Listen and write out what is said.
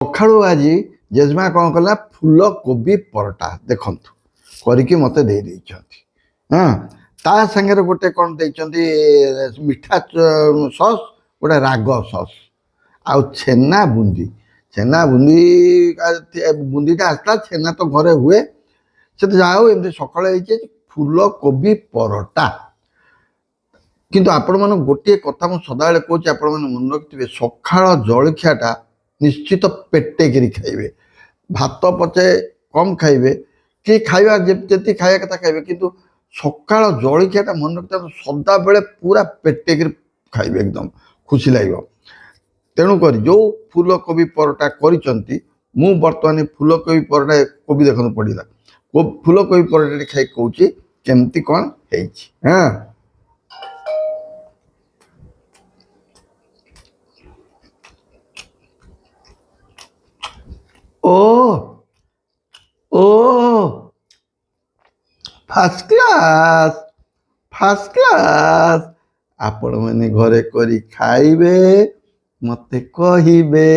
ସକାଳୁ ଆଜି ଜେଜେମା କ'ଣ କଲା ଫୁଲକୋବି ପରଟା ଦେଖନ୍ତୁ କରିକି ମୋତେ ଦେଇଛନ୍ତି। ହଁ, ତା ସାଙ୍ଗରେ ଗୋଟେ କ'ଣ ଦେଇଛନ୍ତି ମିଠା ସସ୍, ଗୋଟେ ରାଗ ସସ୍, ଆଉ ଛେନା ବୁନ୍ଦି। ଛେନା ବୁନ୍ଦିଟା ଆସିଲା, ଛେନା ତ ଘରେ ହୁଏ। ସେ ତ ଯାହା ହଉ ଏମିତି ସକାଳେ ହେଇଛି ଫୁଲକୋବି ପରଟା। କିନ୍ତୁ ଆପଣମାନଙ୍କୁ ଗୋଟିଏ କଥା ମୁଁ ସଦାବେଳେ କହୁଛି, ଆପଣମାନେ ମନେ ରଖିଥିବେ, ସକାଳ ଜଳଖିଆଟା ନିଶ୍ଚିତ ପେଟେକିରି ଖାଇବେ। ଭାତ ପଛେ କମ୍ ଖାଇବେ, କି ଖାଇବା ଯେତିକି ଖାଇବା କଥା ଖାଇବେ, କିନ୍ତୁ ସକାଳ ଜଳଖିଆଟା ମନେ ରଖିଥାନ୍ତୁ ସଦାବେଳେ ପୁରା ପେଟେକିରି ଖାଇବେ, ଏକଦମ ଖୁସି ଲାଗିବ। ତେଣୁକରି ଯେଉଁ ଫୁଲକୋବି ପରଟା କରିଛନ୍ତି, ମୁଁ ବର୍ତ୍ତମାନ ଫୁଲକୋବି ପରଟା କୋବି ଦେଖନ୍ତୁ ପଡ଼ିଲା, ଫୁଲକୋବି ପରଟାଟି ଖାଇ କହୁଛି କେମିତି କ'ଣ ହେଇଛି। ହଁ, ଓ ଓ ଫାର୍ଷ୍ଟ କ୍ଲାସ୍, ଫାର୍ଷ୍ଟ କ୍ଲାସ୍। ଆପଣମାନେ ଘରେ କରି ଖାଇବେ, ମୋତେ କହିବେ।